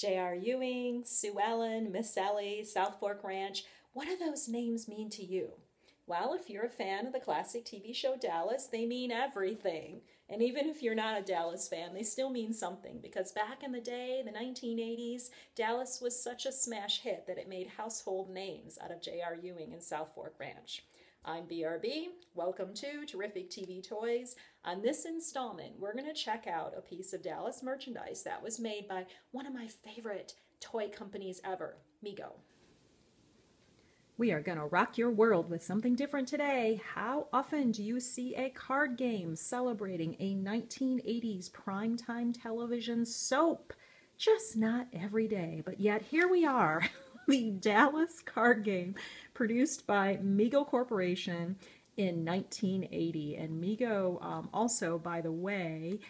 J.R. Ewing, Sue Ellen, Miss Ellie, South Fork Ranch. What do those names mean to you? Well, if you're a fan of the classic TV show Dallas, they mean everything. And even if you're not a Dallas fan, they still mean something, because back in the day, the 1980s, Dallas was such a smash hit that it made household names out of J.R. Ewing and South Fork Ranch. I'm BRB. Welcome to Terrific TV Toys. On this installment, we're going to check out a piece of Dallas merchandise that was made by one of my favorite toy companies ever, Mego. We are going to rock your world with something different today. How often do you see a card game celebrating a 1980s primetime television soap? Just not every day, but yet here we are. The Dallas card game produced by Mego Corporation in 1980. And Mego also, by the way,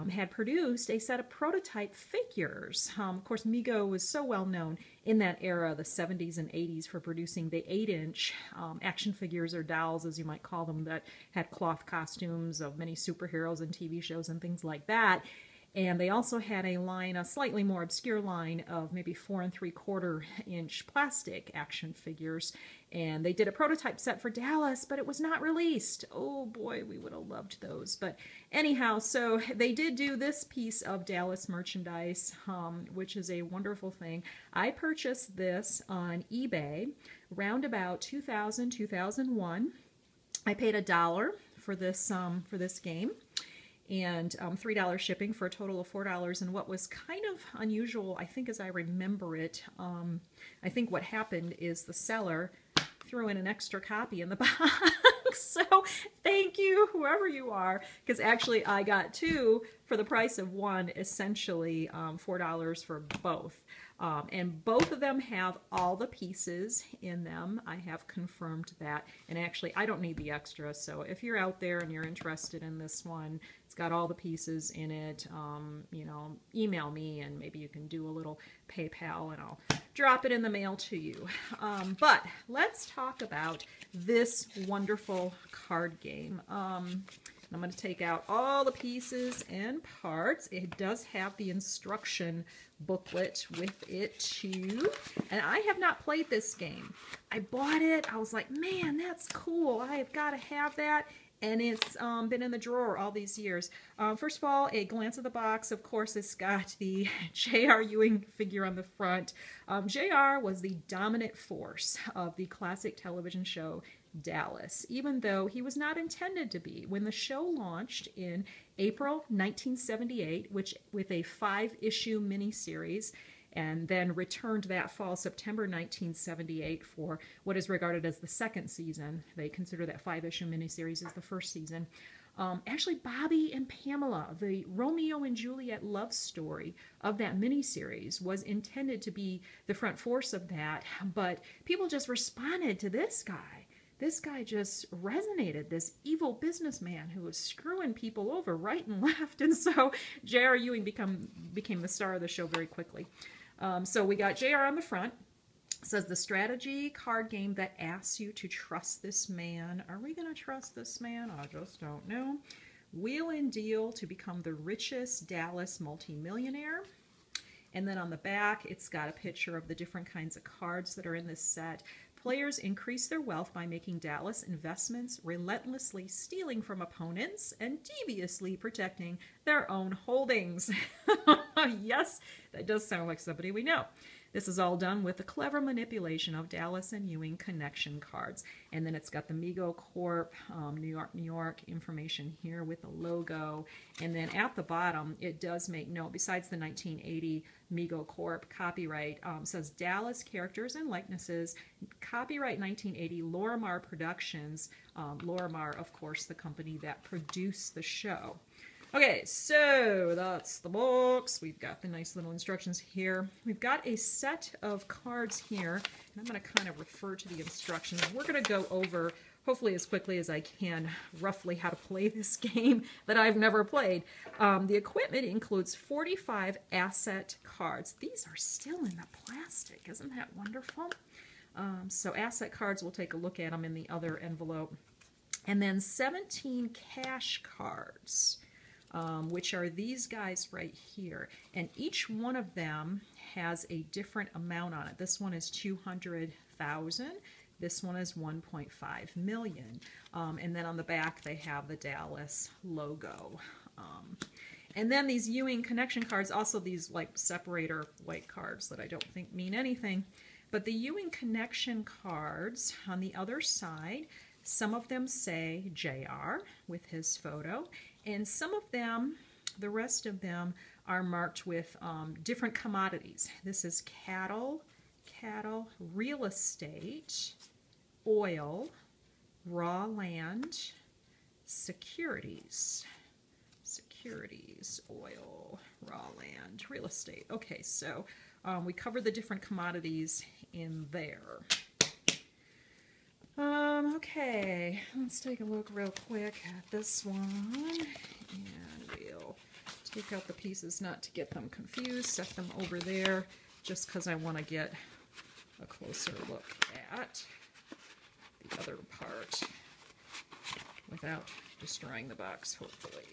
had produced a set of prototype figures. Of course, Mego was so well known in that era, the 70s and 80s, for producing the 8-inch action figures, or dolls as you might call them, that had cloth costumes of many superheroes and TV shows and things like that. And they also had a line, a slightly more obscure line, of maybe 4 3/4 inch plastic action figures. And they did a prototype set for Dallas, but it was not released. Oh boy, we would have loved those. But anyhow, so they did do this piece of Dallas merchandise, which is a wonderful thing. I purchased this on eBay around about 2000, 2001. I paid $1 for this game, and $3 shipping, for a total of $4. And what was kind of unusual, I think as I remember it, I think what happened is the seller threw in an extra copy in the box. So thank you, whoever you are, because actually I got 2 for the price of 1, essentially $4 for both. And both of them have all the pieces in them. I have confirmed that. And actually, I don't need the extra. So if you're out there and you're interested in this one, it's got all the pieces in it. You know, email me and maybe you can do a little PayPal and I'll drop it in the mail to you. But let's talk about this wonderful card game. I'm going to take out all the pieces and parts. It does have the instruction booklet with it too. And I have not played this game. I bought it. I was like, man, that's cool. I have got to have that. And it's been in the drawer all these years. First of all, a glance at the box. Of course, it's got the J.R. Ewing figure on the front. J.R. was the dominant force of the classic television show Dallas, even though he was not intended to be. When the show launched in April 1978, with a 5-issue miniseries, and then returned that fall, September 1978, for what is regarded as the second season. They consider that 5-issue miniseries as the first season. Actually, Bobby and Pamela, the Romeo and Juliet love story of that miniseries, was intended to be the front force of that, but people just responded to this guy. This guy just resonated, this evil businessman who was screwing people over right and left, and so J.R. Ewing became the star of the show very quickly. So we got J.R. on the front. It says, the strategy card game that asks you to trust this man. Are we going to trust this man? I just don't know. Wheel and deal to become the richest Dallas multimillionaire. And then on the back, it's got a picture of the different kinds of cards that are in this set. Players increase their wealth by making Dallas investments, relentlessly stealing from opponents, and deviously protecting their own holdings. Yes, that does sound like somebody we know. This is all done with the clever manipulation of Dallas and Ewing connection cards. And then it's got the Mego Corp, New York, New York information here with the logo. And then at the bottom, it does make note, besides the 1980 Mego Corp copyright, says Dallas characters and likenesses, copyright 1980 Lorimar Productions. Lorimar, of course, the company that produced the show. Okay, so that's the box. We've got the nice little instructions here. We've got a set of cards here, and I'm going to kind of refer to the instructions. We're going to go over, hopefully as quickly as I can, roughly how to play this game that I've never played. The equipment includes 45 asset cards. These are still in the plastic. Isn't that wonderful? So asset cards, we'll take a look at them in the other envelope. And then 17 cash cards. which are these guys right here. And each one of them has a different amount on it. This one is 200,000. This one is 1.5 million. And then on the back, they have the Dallas logo. And then these Ewing connection cards, also these like separator white cards that I don't think mean anything. But the Ewing connection cards on the other side, some of them say JR with his photo, and some of them, the rest of them, are marked with different commodities. This is cattle, real estate, oil, raw land, securities, oil, raw land, real estate. Okay, so we covered the different commodities in there. Okay, let's take a look real quick at this one, and we'll take out the pieces not to get them confused, set them over there, just because I want to get a closer look at the other part without destroying the box, hopefully.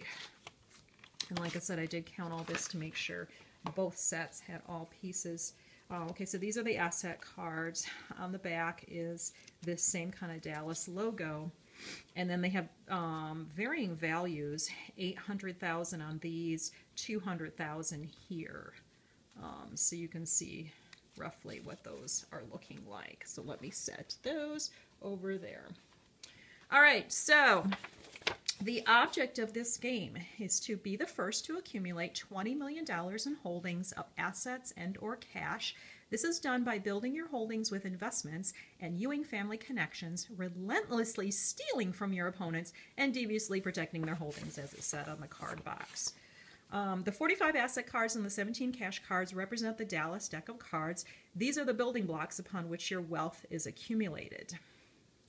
And like I said, I did count all this to make sure both sets had all pieces. Okay, so these are the asset cards. On the back is this same kind of Dallas logo. And then they have varying values, 800,000 on these, 200,000 here. So you can see roughly what those are looking like. So let me set those over there. All right, so the object of this game is to be the first to accumulate $20 million in holdings of assets and or cash. This is done by building your holdings with investments and Ewing family connections, relentlessly stealing from your opponents and deviously protecting their holdings, as it said on the card box. The 45 asset cards and the 17 cash cards represent the Dallas deck of cards. These are the building blocks upon which your wealth is accumulated.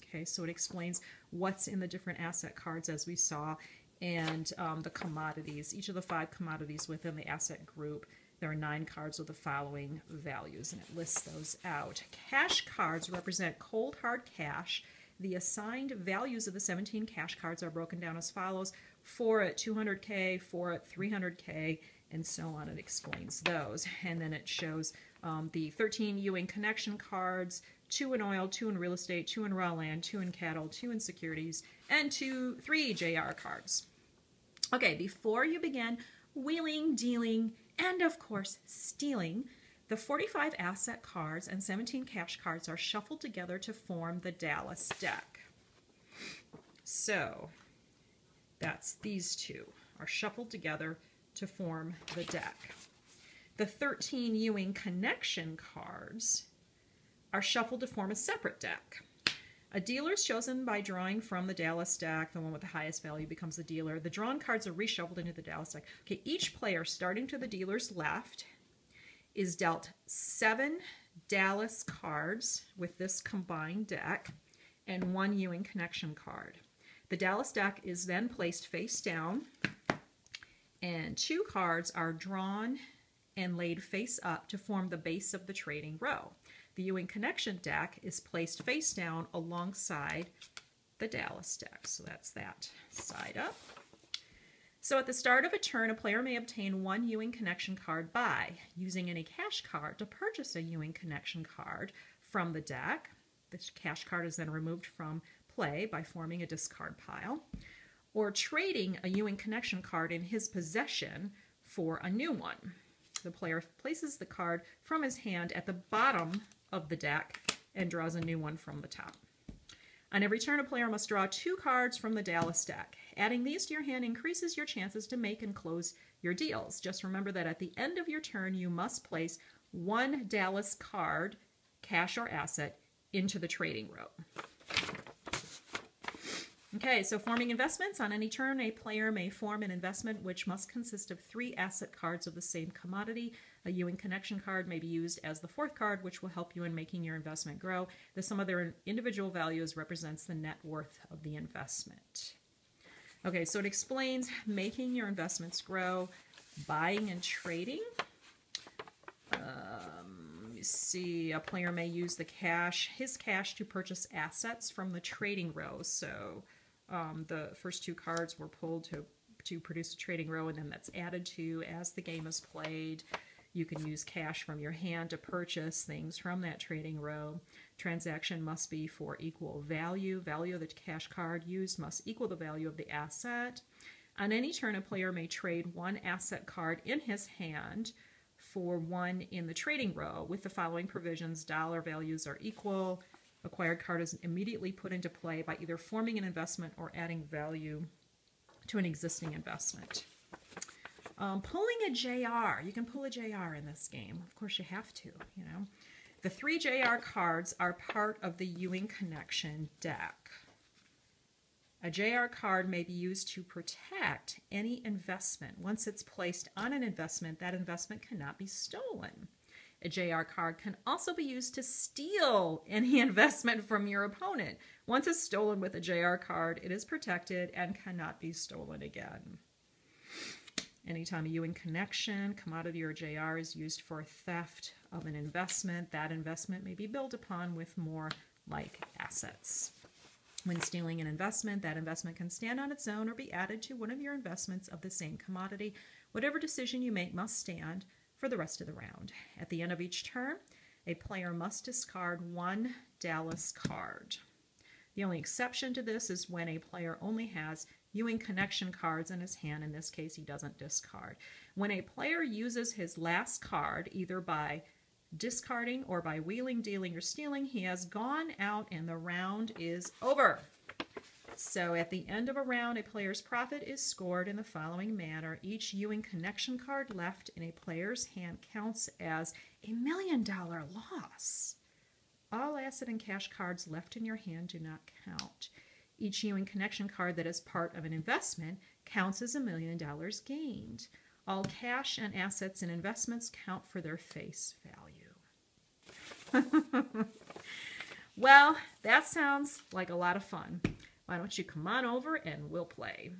Okay, so it explains what's in the different asset cards as we saw, and the commodities, each of the 5 commodities within the asset group. There are 9 cards with the following values, and it lists those out. Cash cards represent cold hard cash. The assigned values of the 17 cash cards are broken down as follows: 4 at 200K, 4 at 300K, and so on. It explains those. And then it shows the 13 Ewing connection cards, 2 in oil, 2 in real estate, 2 in raw land, 2 in cattle, 2 in securities, and 3 JR cards. Okay, before you begin wheeling, dealing, and of course stealing, the 45 asset cards and 17 cash cards are shuffled together to form the Dallas deck. So that's these two are shuffled together to form the deck. The 13 Ewing connection cards are shuffled to form a separate deck. A dealer is chosen by drawing from the Dallas deck. The one with the highest value becomes the dealer. The drawn cards are reshuffled into the Dallas deck. Okay, each player, starting to the dealer's left, is dealt 7 Dallas cards with this combined deck and 1 Ewing connection card. The Dallas deck is then placed face down, and 2 cards are drawn and laid face up to form the base of the trading row. The Ewing connection deck is placed face down alongside the Dallas deck. So that's that side up. So at the start of a turn, a player may obtain 1 Ewing connection card by using any cash card to purchase a Ewing connection card from the deck. This cash card is then removed from play by forming a discard pile, or trading a Ewing connection card in his possession for a new one. The player places the card from his hand at the bottom of the deck and draws a new one from the top. On every turn, a player must draw 2 cards from the Dallas deck. Adding these to your hand increases your chances to make and close your deals. Just remember that at the end of your turn, you must place 1 Dallas card, cash or asset, into the trading row. Okay, so forming investments. On any turn, a player may form an investment which must consist of 3 asset cards of the same commodity. A Ewing connection card may be used as the 4th card, which will help you in making your investment grow. The sum of their individual values represents the net worth of the investment. Okay, so it explains making your investments grow, buying and trading. You see, a player may use his cash to purchase assets from the trading row. So the first 2 cards were pulled to to produce a trading row, and then that's added to as the game is played. You can use cash from your hand to purchase things from that trading row. Transaction must be for equal value. Value of the cash card used must equal the value of the asset. On any turn, a player may trade one asset card in his hand for one in the trading row with the following provisions. Dollar values are equal. Acquired card is immediately put into play by either forming an investment or adding value to an existing investment. Pulling a JR. You can pull a JR in this game. Of course you have to, you know. The 3 JR cards are part of the Ewing Connection deck. A JR card may be used to protect any investment. Once it's placed on an investment, that investment cannot be stolen. A JR card can also be used to steal any investment from your opponent. Once it's stolen with a JR card, it is protected and cannot be stolen again. Anytime a Ewing Connection, commodity, or JR is used for theft of an investment, that investment may be built upon with more like assets. When stealing an investment, that investment can stand on its own or be added to one of your investments of the same commodity. Whatever decision you make must stand for the rest of the round. At the end of each turn, a player must discard 1 Dallas card. The only exception to this is when a player only has Ewing Connection cards in his hand. In this case, he doesn't discard. When a player uses his last card, either by discarding or by wheeling, dealing, or stealing, he has gone out and the round is over. So at the end of a round, a player's profit is scored in the following manner. Each Ewing Connection card left in a player's hand counts as a $1 million loss. All asset and cash cards left in your hand do not count. Each Ewing Connection card that is part of an investment counts as $1 million gained. All cash and assets and investments count for their face value. Well, that sounds like a lot of fun. Why don't you come on over and we'll play.